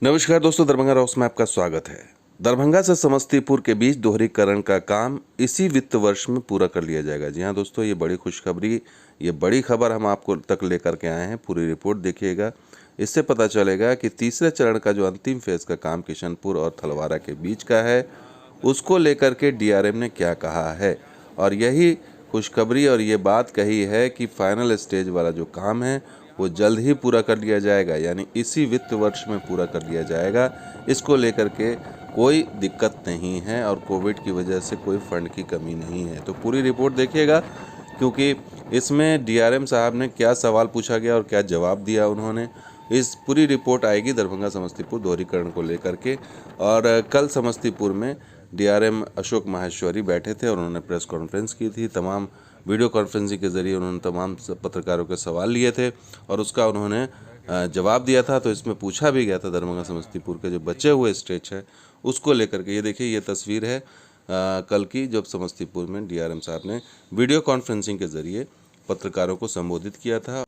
नमस्कार दोस्तों, दरभंगा रॉक्स में आपका स्वागत है। दरभंगा से समस्तीपुर के बीच दोहरीकरण का काम इसी वित्त वर्ष में पूरा कर लिया जाएगा। जी हाँ दोस्तों, ये बड़ी खुशखबरी, ये बड़ी खबर हम आपको तक लेकर के आए हैं। पूरी रिपोर्ट देखिएगा, इससे पता चलेगा कि तीसरे चरण का जो अंतिम फेज का काम किशनपुर और थलवारा के बीच का है, उसको लेकर के डीआरएम ने क्या कहा है। और यही खुशखबरी और ये बात कही है कि फाइनल स्टेज वाला जो काम है वो जल्द ही पूरा कर लिया जाएगा, यानी इसी वित्त वर्ष में पूरा कर लिया जाएगा। इसको लेकर के कोई दिक्कत नहीं है और कोविड की वजह से कोई फंड की कमी नहीं है। तो पूरी रिपोर्ट देखिएगा, क्योंकि इसमें डीआरएम साहब ने क्या सवाल पूछा गया और क्या जवाब दिया उन्होंने, इस पूरी रिपोर्ट आएगी दरभंगा समस्तीपुर दोहरीकरण को लेकर के। और कल समस्तीपुर में डीआरएम अशोक माहेश्वरी बैठे थे और उन्होंने प्रेस कॉन्फ्रेंस की थी। तमाम वीडियो कॉन्फ्रेंसिंग के ज़रिए उन्होंने तमाम पत्रकारों के सवाल लिए थे और उसका उन्होंने जवाब दिया था। तो इसमें पूछा भी गया था दरभंगा समस्तीपुर के जो बचे हुए स्ट्रेच है उसको लेकर के। ये देखिए, ये तस्वीर है कल की, जब समस्तीपुर में डीआरएम साहब ने वीडियो कॉन्फ्रेंसिंग के ज़रिए पत्रकारों को संबोधित किया था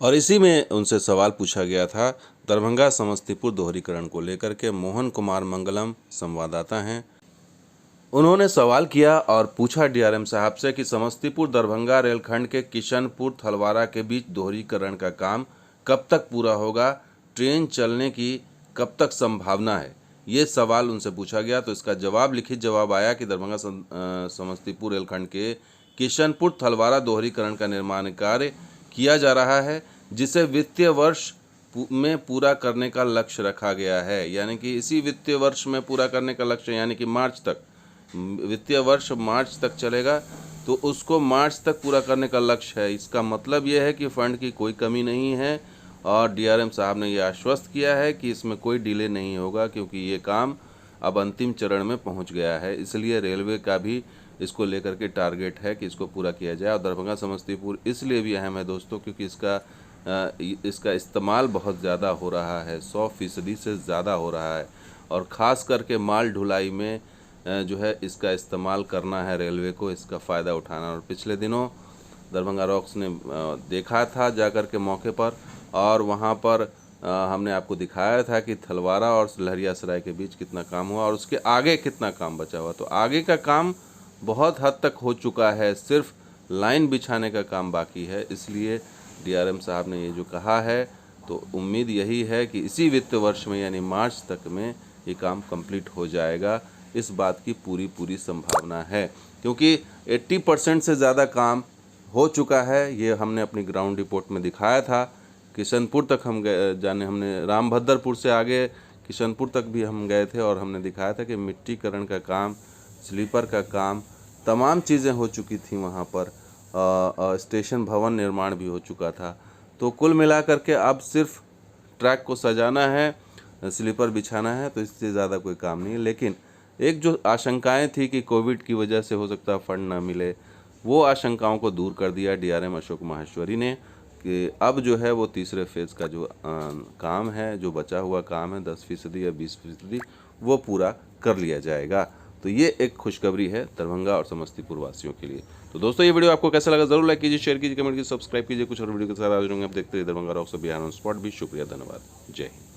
और इसी में उनसे सवाल पूछा गया था दरभंगा समस्तीपुर दोहरीकरण को लेकर के। मोहन कुमार मंगलम संवाददाता हैं, उन्होंने सवाल किया और पूछा डीआरएम साहब से कि समस्तीपुर दरभंगा रेलखंड के किशनपुर थलवारा के बीच दोहरीकरण का काम कब तक पूरा होगा, ट्रेन चलने की कब तक संभावना है, ये सवाल उनसे पूछा गया। तो इसका जवाब, लिखित जवाब आया कि दरभंगा समस्तीपुर रेलखंड के किशनपुर थलवारा दोहरीकरण का निर्माण कार्य किया जा रहा है, जिसे वित्तीय वर्ष में पूरा करने का लक्ष्य रखा गया है। यानी कि इसी वित्तीय वर्ष में पूरा करने का लक्ष्य, यानी कि मार्च तक, वित्तीय वर्ष मार्च तक चलेगा तो उसको मार्च तक पूरा करने का लक्ष्य है। इसका मतलब ये है कि फ़ंड की कोई कमी नहीं है और डीआरएम साहब ने ये आश्वस्त किया है कि इसमें कोई डिले नहीं होगा, क्योंकि ये काम अब अंतिम चरण में पहुंच गया है। इसलिए रेलवे का भी इसको लेकर के टारगेट है कि इसको पूरा किया जाए। और दरभंगा समस्तीपुर इसलिए भी अहम है दोस्तों, क्योंकि इसका इस्तेमाल बहुत ज़्यादा हो रहा है, 100% से ज़्यादा हो रहा है। और ख़ास करके माल ढुलाई में जो है इसका इस्तेमाल करना है रेलवे को, इसका फ़ायदा उठाना। और पिछले दिनों दरभंगा रॉक्स ने देखा था जाकर के मौके पर, और वहाँ पर हमने आपको दिखाया था कि थलवारा और लहरियासराय के बीच कितना काम हुआ और उसके आगे कितना काम बचा हुआ। तो आगे का काम बहुत हद तक हो चुका है, सिर्फ लाइन बिछाने का काम बाकी है। इसलिए डीआरएम साहब ने ये जो कहा है, तो उम्मीद यही है कि इसी वित्त वर्ष में यानी मार्च तक में ये काम कंप्लीट हो जाएगा। इस बात की पूरी संभावना है, क्योंकि 80% से ज़्यादा काम हो चुका है। ये हमने अपनी ग्राउंड रिपोर्ट में दिखाया था। किशनपुर तक हम गए, हमने रामभद्रपुर से आगे किशनपुर तक भी हम गए थे और हमने दिखाया था कि मिट्टीकरण का काम, स्लीपर का काम, तमाम चीज़ें हो चुकी थी वहाँ पर। स्टेशन भवन निर्माण भी हो चुका था। तो कुल मिलाकर के अब सिर्फ ट्रैक को सजाना है, स्लीपर बिछाना है, तो इससे ज़्यादा कोई काम नहीं है। लेकिन एक जो आशंकाएं थी कि कोविड की वजह से हो सकता है फंड ना मिले, वो आशंकाओं को दूर कर दिया डीआरएम अशोक माहेश्वरी ने कि अब जो है वो तीसरे फेज़ का जो काम है, जो बचा हुआ काम है 10% या 20%, वो पूरा कर लिया जाएगा। तो ये एक खुशखबरी है दरभंगा और समस्तीपुर वासियों के लिए। तो दोस्तों, ये वीडियो आपको कैसा लगा जरूर लाइक कीजिए, शेयर कीजिए, कमेंट कीजिए, सब्सक्राइब कीजिए। कुछ और वीडियो के साथ आप देखते रहिए Darbhanga rocks Bihar on spot भी। शुक्रिया, धन्यवाद, जय हिंद।